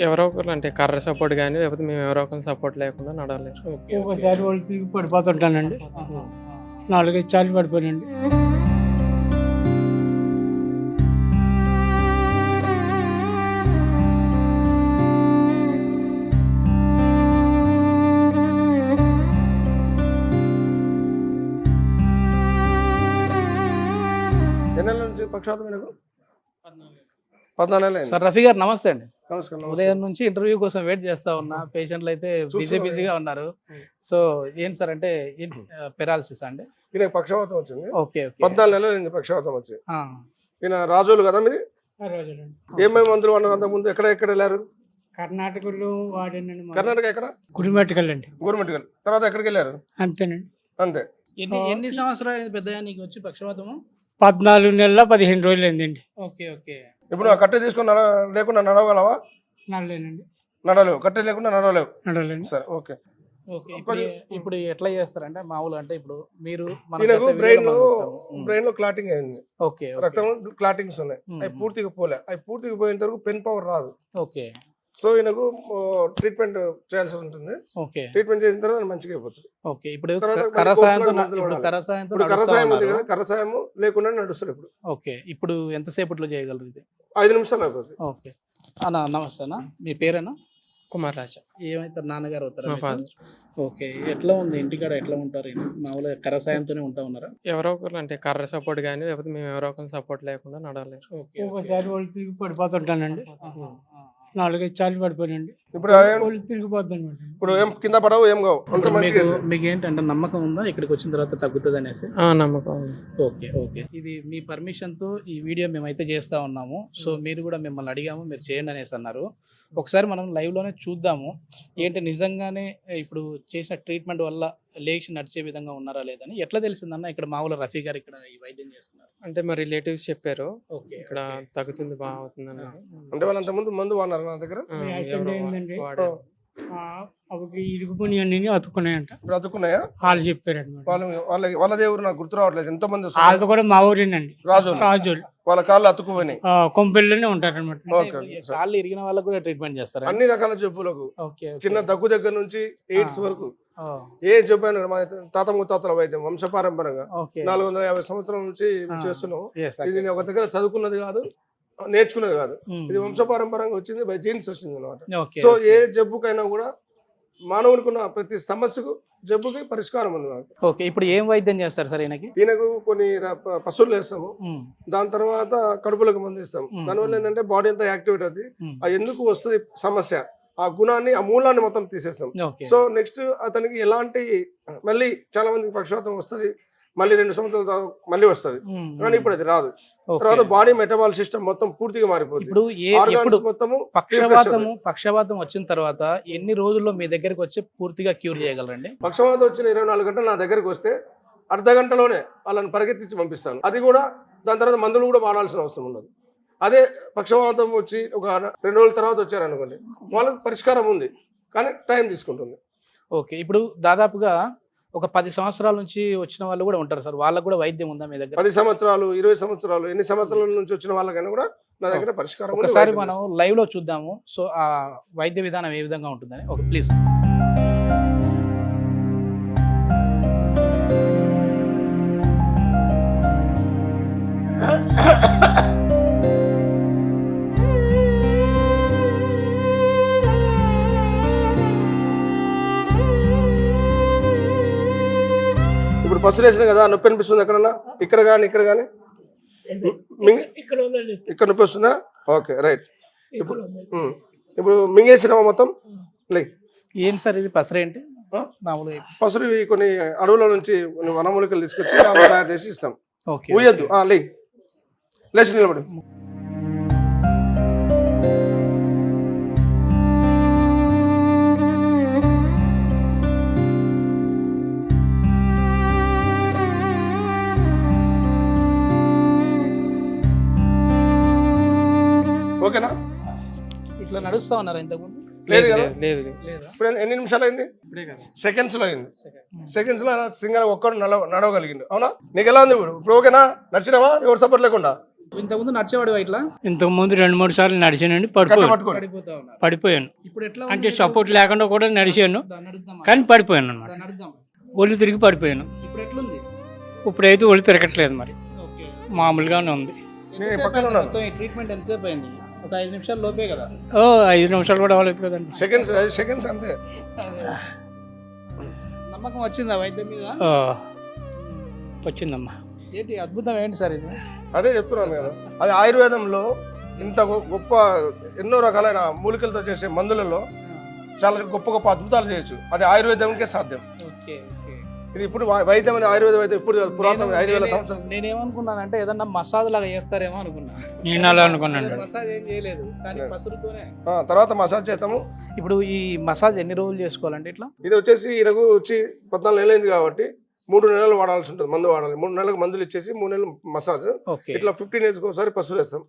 ఎవరో ఒకరు అంటే కర్ర సపోర్ట్ కానీ లేకపోతే మేము ఎవరో ఒకరు సపోర్ట్ లేకుండా నడవలేరు. ఒకసారి వాళ్ళు తిరిగి పడిపోతుంటానండి. 4-5 సార్లు పడిపోయానండి. ఎన్ని నెలల నుంచి పక్షవాతం మీకు? 14 నెలలు అయింది. సార్ రఫీ గారు నమస్తే అండి. నమస్కారం. ఉదయం నుంచి ఇంటర్వ్యూ కోసం వెయిట్ చేస్తా ఉన్నా. పేషెంట్లు అయితే బిజీగా ఉన్నారు. సో ఏంటి సార్ అంటే పెరాలసిస్ అండి? ఈయన పక్షవాతం వచ్చింది. ఓకే 14 నెలలు అయింది పక్షవాతం వచ్చి. ఈయన రాజోలు కదా మీది? ఏమేమి మందులు వాడినారు అంతకుముందు? ఎక్కడ వెళ్ళారు? కర్ణాటకలో వాడానండి. కర్ణాటక ఎక్కడ? గుడిమెట్టకల్ అండి. గవర్నమెంట్ తర్వాత ఎక్కడికి వెళ్ళారు? అంతేనండి. అంతే. ఎన్ని సంవత్సరాలు అయింది పెద్దగా నీకు వచ్చి పక్షవాతము? 14 నెలల 15 రోజులు అయిందండి. ఓకే ఇప్పుడు ఆ కట్టె తీసుకుని లేకుండా నడవగలవా? నడలేనండి. నడలేవు. కట్టె లేకుండా నడవలేవు. నడలేండి. సరే ఓకే. ఇప్పుడు ఎట్లా చేస్తారంటే మామూలు అంటే ఇప్పుడు మీరు బ్రెయిన్ లో క్లాటింగ్ అయింది. ఓకే రక్తం క్లాటింగ్స్ ఉన్నాయి. అవి పూర్తిగా పోలే. అవి పూర్తిగా పోయేంత వరకు పెన్ పవర్ రాదు. ఓకే. సో ఈయనకు ట్రీట్మెంట్ చేయాల్సి ఉంటుంది. ఓకే. ట్రీట్మెంట్ చేసిన తర్వాత మంచిగా అయిపోతుంది. ఓకే. ఇప్పుడు కరసాయం ఉంది కదా, కరసాయం లేకుండా నడుస్తుంది ఇప్పుడు. ఓకే. ఇప్పుడు ఎంతసేపట్లో చేయగలరు ఇది? 5 నిమిషాలు అయిపోతుంది. ఓకే అన్న నమస్తే అన్న. మీ పేరేనా? కుమార్ రాజా. ఏమైతారు? నాన్నగారు అవుతారు? మా ఫాదర్. ఓకే. ఎట్లా ఉంది ఇంటికాడ? ఎట్లా ఉంటారు? మామూలుగా కరసాయంతోనే ఉన్నారా? ఎవరో ఒకరు అంటే కర్ర సపోర్ట్ కానీ లేకపోతే మేము ఎవరో ఒకరు సపోర్ట్ లేకుండా నడవలేరు. ఒకసారి వాళ్ళు తిరిగి పడిపోతుంటానండి. 4-5 సార్లు పడిపోయానండి. ఇప్పుడు వాళ్ళు తిరిగిపోతాను. ఇప్పుడు ఏం కింద పడవు ఏం కావు. మీకు ఏంటంటే నమ్మకం ఉందా ఇక్కడికి వచ్చిన తర్వాత తగ్గుతుంది అనేసి? నమ్మకం. ఓకే. ఇది మీ పర్మిషన్ తో ఈ వీడియో మేమైతే చేస్తా ఉన్నాము. సో మీరు కూడా మిమ్మల్ని అడిగాము, మీరు చేయండి అనేసి అన్నారు. ఒకసారి మనం లైవ్ లోనే చూద్దాము ఏంటి నిజంగానే ఇప్పుడు చేసిన ట్రీట్మెంట్ వల్ల లేచి నడిచే విధంగా ఉన్నారా లేదని. ఎట్లా తెలిసిందన్న ఇక్కడ మామూలు రఫీ గారు ఇక్కడ ఈ వైద్యం చేస్తున్నారు? అంటే మా రిలేటివ్స్ చెప్పారు ఓకే. ఇక్కడ తగ్గుతుంది బాగా అవుతుంది అని. అంటే వాళ్ళంత ముందు మందు వాడినారు నా దగ్గర. అవి ఇరుగుపోయి అన్ని అతుక్కున్నాయంట. ఇప్పుడు అతుక్కున్నాయా? వాళ్ళు చెప్పారండి. వాళ్ళ దేవుడు నాకు గుర్తు రావట్లేదు. ఎంతో మంది వాళ్ళతో కూడా మా ఊరేనండి. రాజోలు. వాళ్ళ కాళ్ళు అతుక్కుపోయినాయి. కొంపెల్లోనే ఉంటారు అనమాట. కాళ్ళు ఇరిగిన వాళ్ళకు కూడా ట్రీట్మెంట్ చేస్తారు అన్ని రకాల జబ్బులకు. చిన్న దగ్గు దగ్గర నుంచి ఎయిడ్స్ వరకు ఏ జబ్బు అయినా మా తాత ముత్తాతల వైద్యం వంశపారంపరంగా 450 సంవత్సరాల నుంచి చేస్తున్నాం. ఇది ఒక దగ్గర చదువుకున్నది కాదు, నేర్చుకునేది కాదు. ఇది వంశపారంపరంగా వచ్చింది, బై జీన్స్ వచ్చింది అనమాట. సో ఏ జబ్బుకైనా కూడా మానవునికున్న ప్రతి సమస్యకు జబ్బుకి పరిష్కారం ఉంది. ఓకే. ఇప్పుడు ఏం వైద్యం చేస్తారు సార్ ఈయనకు? కొన్ని పశువులు వేస్తాము, దాని తర్వాత కడుపులకు మందిస్తాము. దానివల్ల ఏంటంటే బాడీ అంతా యాక్టివేట్ అవుతుంది. అది ఎందుకు వస్తుంది సమస్య, ఆ గుణాన్ని, ఆ మూలాన్ని మొత్తం తీసేస్తాం. సో నెక్స్ట్ అతనికి ఎలాంటి మళ్ళీ చాలా మందికి పక్షవాతం వస్తుంది, మళ్ళీ 2 సంవత్సరాల తర్వాత మళ్ళీ వస్తుంది. కానీ ఇప్పుడు అది రాదు. తర్వాత బాడీ మెటబాల్ సిస్టమ్ మొత్తం పూర్తిగా మారిపోతుంది. పక్షవాతం వచ్చిన తర్వాత ఎన్ని రోజుల్లో మీ దగ్గరకు వచ్చి పూర్తిగా క్యూర్ చేయగలరండి? పక్షవాతం వచ్చిన 24 గంటలు నా దగ్గరకు వస్తే అర్ధ గంటలోనే వాళ్ళని పరిగెత్తించి పంపిస్తాను. అది కూడా దాని తర్వాత మందులు కూడా వాడాల్సిన అవసరం ఉండదు. అదే పక్షవాతం వచ్చి ఒక 2 రోజుల తర్వాత వచ్చారనుకోండి, వాళ్ళకి పరిష్కారం ఉంది కానీ టైం తీసుకుంటుంది. ఓకే. ఇప్పుడు దాదాపుగా ఒక 10 సంవత్సరాల నుంచి వచ్చిన వాళ్ళు కూడా ఉంటారు సార్, వాళ్ళకు కూడా వైద్యం ఉందా మీ దగ్గర? 10 సంవత్సరాలు 20 సంవత్సరాలు ఎన్ని సంవత్సరాల నుంచి వచ్చిన వాళ్ళకైనా కూడా నా దగ్గర పరిష్కారం. ఒకసారి మనం లైవ్ లో చూద్దాము. సో ఆ వైద్య విధానం ఏ విధంగా ఉంటుందని. Okay please. ఇప్పుడు పసులు వేసిన కదా, నొప్పి అనిపిస్తుంది ఎక్కడన్నా? ఇక్కడ కానీ ఇక్కడ కానీ ఇక్కడ నొప్పి వస్తుందా? Okay right. ఇప్పుడు మింగేసినావా మొత్తం? ఏంటి సార్ ఇది పసరు? ఏంటి మామూలుగా పసులు? కొన్ని అడవుల నుంచి కొన్ని వనమూలికలు తీసుకొచ్చి తయారు చేసి ఇస్తాం. ఊయద్దు, లేచి నిలబడి. ఓకేనా? ఇట్లా నడుస్తా ఉన్నారు ఇంతకుముందు? లేదు కదా. లేదు. ఇప్పుడు ఎన్ని నిమిషాలు అయింది? సెకండ్స్ లో అయింది. సెకండ్స్ లో సింగల్ ఒక్కడు నడవగలిగిండు. అవునా? నీకు ఎలా ఉంది ఇప్పుడు? ఓకేనా? నడిచినావా? ఎవరు సపోర్ట్ లేకుండా? ఇంతకుముందు నడిచేవాడు ఇట్లా ఇంతకుముందు 2-3 సార్లు నడిచానండి, పట్టుకోండి. పడిపోతా ఉన్నారు. పడిపోయాను. ఇప్పుడు ఎట్లా అంటే సపోర్ట్ లేకుండా కూడా నడిచాను, కానీ పడిపోయాను అనమాట. నడుద్దాం. ఒళ్ళు తిరిగి పడిపోయాను. ఇప్పుడు ఎట్లుంది? ఇప్పుడైతే ఒళ్ళు తిరగట్లేదు, మరి ఓకే. మామూలుగానే ఉంది. ట్రీట్మెంట్ ఎంతసేపు అయింది? ఒక 5 నిమిషాల లోపే కదా? 5 నిమిషాలు కూడా అవ్వలేదు కదండి. సెకండ్స్ అంతే. నమ్మకం వచ్చిందా వైద్యం మీద? వచ్చిందమ్మా. ఏంటి అద్భుతం ఏంటి సార్ ఇది? అదే చెప్తున్నాను కదా, అది ఆయుర్వేదంలో ఇంత గొప్ప ఎన్నో రకాలైన మూలికలతో చేసే మందులలో చాలా గొప్ప గొప్ప అద్భుతాలు చేయొచ్చు. అది ఆయుర్వేదంకే సాధ్యం. Okay okay. ఇది ఇప్పుడు వైద్యం అని ఆయుర్వేదం అయితే ఇప్పుడు పురాతన 5000 సంవత్సరాలు. నేనేమనుకున్నానంటే ఏదన్నా మసాజ్ లాగా చేస్తారేమో అనుకున్నా. నేను అలా అనుకున్నాను. మసాజ్ ఏం చేయలేదు, కానీ పసురుతోనే. తర్వాత మసాజ్ చేస్తాము. ఇప్పుడు ఈ మసాజ్ ఎన్ని రోజులు చేసుకోవాలంటే ఇట్లా? ఇది వచ్చేసి ఈయనకు వచ్చి 14 నెలలు అయింది కాబట్టి 3 నెలలు వాడాల్సి ఉంటుంది. మందు వాడాలి. 3 నెలలకు మందులు ఇచ్చేసి 3 నెలలు మసాజ్. ఇట్లా 15 డేస్ ఒకసారి పసుపు వేస్తాం.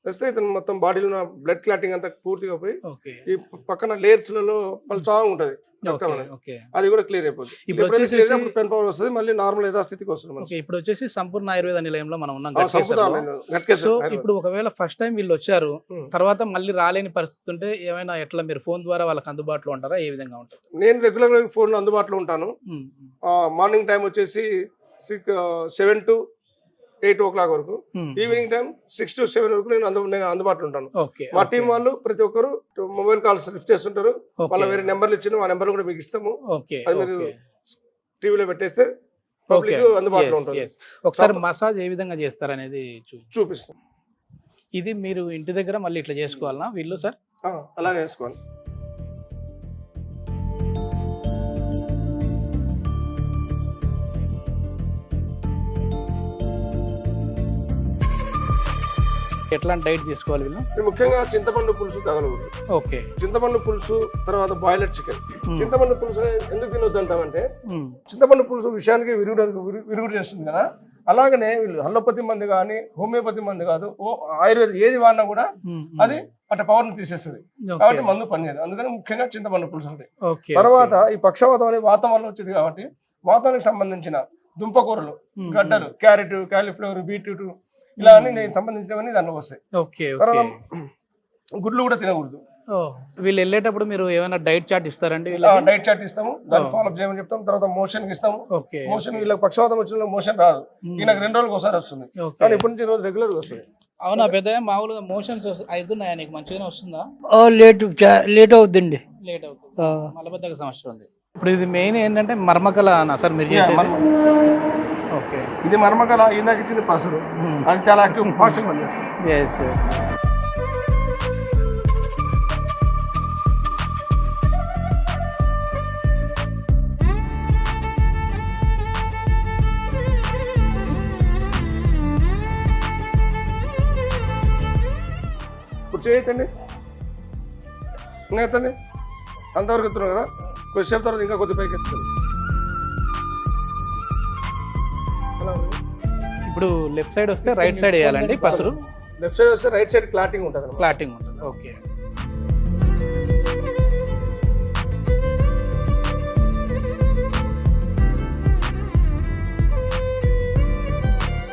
వేస్తే ఇతను మొత్తం బాడీలో ఉన్న బ్లడ్ క్లాటింగ్ అంతా పూర్తిగా పోయి ఈ పక్కన లేయర్స్ లలో పలుచా ఉంటది, అది కూడా క్లియర్ అయిపోతుంది. ఇప్పుడు పెన్ పవర్ వస్తుంది, మళ్ళీ నార్మల్ యథాస్థితికి వస్తుంది. ఇప్పుడు వచ్చేసి సంపూర్ణ ఆయుర్వేద నిలయంలో మనం ఉన్నాం. సో ఇప్పుడు ఒకవేళ ఫస్ట్ టైం వీళ్ళు వచ్చారు, తర్వాత మళ్ళీ రాలేని పరిస్థితి ఉంటే ఏమైనా ఎట్లా మీరు ఫోన్ ద్వారా వాళ్ళకి అందుబాటులో ఉంటారా? ఏ విధంగా ఉంటుంది? నేను రెగ్యులర్ గా ఫోన్ అందుబాటులో ఉంటాను. మార్నింగ్ టైం వచ్చేసి 7 to 8 o'clock వరకు, ఈవినింగ్ టైం 6 to 7 వరకు నేను అందుబాటులో ఉంటాను. మా టీం వాళ్ళు ప్రతి ఒక్కరు మొబైల్ కాల్స్ లిఫ్ట్ చేస్తుంటారు. వాళ్ళ వేరే నెంబర్లు ఇచ్చిన ఆ నెంబర్ కూడా మీకు ఇస్తాము. అది మీరు టీవీలో పెట్టేస్తే పబ్లిక్ అందుబాటులో ఉంటుంది. ఒకసారి మసాజ్ ఏ విధంగా చేస్తారనేది చూపిస్తాం. ఇది మీరు ఇంటి దగ్గర మళ్ళీ ఇట్లా చేసుకోవాలనా వీళ్ళు సార్? అలాగే చేసుకోవాలి. ఎట్లాంటి డైట్ తీసుకోవాలి వీళ్ళు? ముఖ్యంగా చింతపండు పులుసు తగలకూడదు. ఓకే. చింతపండు పులుసు, తర్వాత బాయిలర్ చికెన్. చింతపండు పులుసు ఎందుకు తినొద్దు అంటామంటే, చింతపండు పులుసు విషయానికి విరుగుడు చేస్తుంది కదా, అలాగనే వీళ్ళు అలోపతి మంది కానీ హోమియోపతి మంది కాదు, ఆయుర్వేద ఏది వాడినా కూడా అది అట్లా పవర్ ని తీసేస్తుంది. కాబట్టి మందు పనిచేయదు. అందుకని ముఖ్యంగా చింతపండు పులుసు ఉంటాయి. తర్వాత ఈ పక్షవాతం అనే వాతం వల్ల వచ్చింది కాబట్టి వాతానికి సంబంధించిన దుంపకూరలు, గడ్డలు, క్యారెట్, కాలీఫ్లవర్, బీట్రూట్ ఇలా అన్ని నేను సంబంధించినవన్నీ దాంట్లో వస్తాయి. తర్వాత గుడ్లు కూడా తినకూడదు. వీళ్ళు వెళ్ళేటప్పుడు మీరు ఏమైనా డైట్ చార్ట్ ఇస్తారండి? డైట్ చార్ట్ ఇస్తాము, దాన్ని ఫాలోఅప్ చేయమని చెప్తాం. తర్వాత మోషన్ కి ఇస్తాము. మోషన్ వీళ్ళకి పక్షవాతం వచ్చిన మోషన్ రాదు, ఈయనకు 2 రోజులకు ఒకసారి వస్తుంది, కానీ ఇప్పటి నుంచి రోజు రెగ్యులర్ గా వస్తుంది. అవునా పెద్ద? మామూలుగా మోషన్స్ అవుతున్నాయా నీకు? మంచిగానే వస్తుందా? లేట్ అవుతుందండి. లేట్ అవుతుంది, మలబద్ధక సమస్య ఉంది. ఇప్పుడు ఇది మెయిన్ ఏంటంటే మర్మకళ సార్ మీరు చేసేది? ఓకే. ఇది మర్మకళ, ఇందాక ఇచ్చింది పసురు, అది చాలా యాక్టివ్ ఫాస్ట్ పనిచేస్తుంది. ఇప్పుడు చేయతండి, ఇంకా ఎత్తండి. అంతవరకు ఎత్తున్నాం కదా, కొద్దిసేపు తర్వాత ఇంకా కొద్ది పైకి ఎత్తుంది. ఇప్పుడు లెఫ్ట్ సైడ్ వస్తే రైట్ సైడ్ వేయాలండి పసురు? లెఫ్ట్ సైడ్ వస్తే రైట్ సైడ్ క్లాటింగ్ ఉంటుంది. క్లాటింగ్ ఉంటుంది. ఓకే.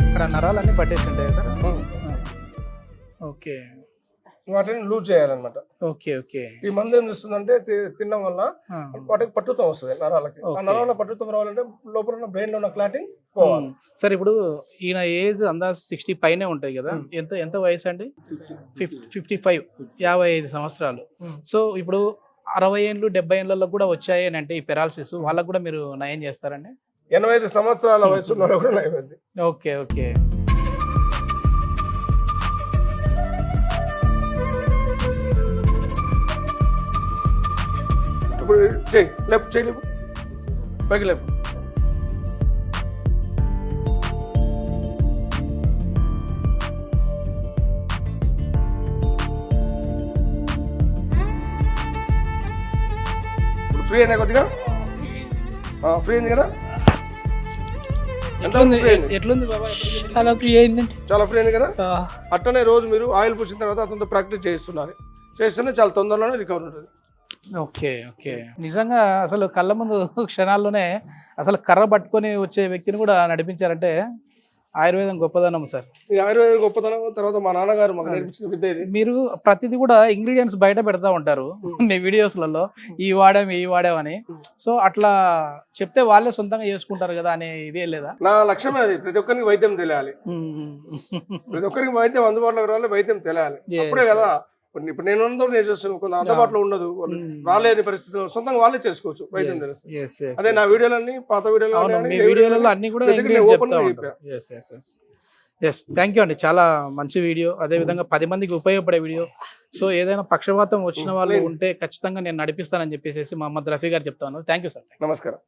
ఇక్కడ నరాలన్నీ పట్టేసి ఉంటాయి సార్? ఓకే. వాటిని లూజ్ చేయాలన్నమాట. Okay okay. ఈ మందు ఏం చేస్తుందంటే తినడం వల్ల వాటికి పట్టుతం వస్తుంది నరాలకి. ఆ నరాల పట్టుతం రావాలంటే లోపల ఉన్న బ్రెయిన్ లో ఉన్న క్లాటింగ్ పోవాలి. సార్ ఇప్పుడు ఈయన ఏజ్ అందాజు 60 పైనే ఉంటాయి కదా, ఎంత వయసు అండి? 55, 55 సంవత్సరాలు. సో ఇప్పుడు 60 ఏళ్ళు 70 ఏళ్ళలో కూడా వచ్చాయి అని అంటే ఈ పెరాలసిస్, వాళ్ళకు కూడా మీరు నయం చేస్తారండి? 85 సంవత్సరాల వయసు ఉన్న కూడా నయం. Okay okay. ఇప్పుడు లెఫ్ట్ చేయి, పైకి లేపు. ఇప్పుడు ఫ్రీ అయినా కొద్దిగా? ఫ్రీ అయింది కదా? ఎట్లుంది బాబా? చాలా ఫ్రీ అయిందండి. చాలా ఫ్రీ అయింది కదా? అట్లనే రోజు మీరు ఆయిల్ పూసిన తర్వాత అతనితో ప్రాక్టీస్ చేస్తున్నారు, చేస్తేనే చాలా తొందరలోనే రికవర్ ఉంటుంది. Okay okay. నిజంగా అసలు కళ్ళ ముందు క్షణాల్లోనే అసలు కర్ర పట్టుకొని వచ్చే వ్యక్తిని కూడా నడిపించారంటే ఆయుర్వేదం గొప్పదనం సార్. ఈ ఆయుర్వేదం గొప్పతనం తర్వాత మా నాన్నగారు మాకు నేర్పించిన విద్య ఇది. మీరు ప్రతిదీ కూడా ఇంగ్రీడియంట్స్ బయట పెడతా ఉంటారు మీ వీడియోస్లలో, ఈ వాడామని. సో అట్లా చెప్తే వాళ్ళే సొంతంగా చేసుకుంటారు కదా అనే ఇదే లేదా? నా లక్ష్యమే అది, ప్రతి ఒక్కరికి వైద్యం తెలియాలి, ప్రతి ఒక్కరికి వైద్యం అందుబాటులోకి రావాలి, వైద్యం తెలియాలి. అప్పుడే కదా ఇప్పుడు నేను చేస్తున్నాను, కొంత అందుబాటులో ఉండదు, రాలేని పరిస్థితుల్లో సొంతంగా వాళ్ళే చేసుకోవచ్చు, వైద్యం తెలుస్తుంది. అదే నా వీడియోలన్నీ పాత వీడియోలలో అన్ని కూడా థ్యాంక్ యూ అండి. చాలా మంచి వీడియో, అదే విధంగా 10 మందికి ఉపయోగపడే వీడియో. సో ఏదైనా పక్షవాతం వచ్చిన వాళ్ళు ఉంటే ఖచ్చితంగా నేను నడిపిస్తానని చెప్పేసి మహమ్మద్ రఫీ గారు చెప్తాను. Thank you sir. నమస్కారం.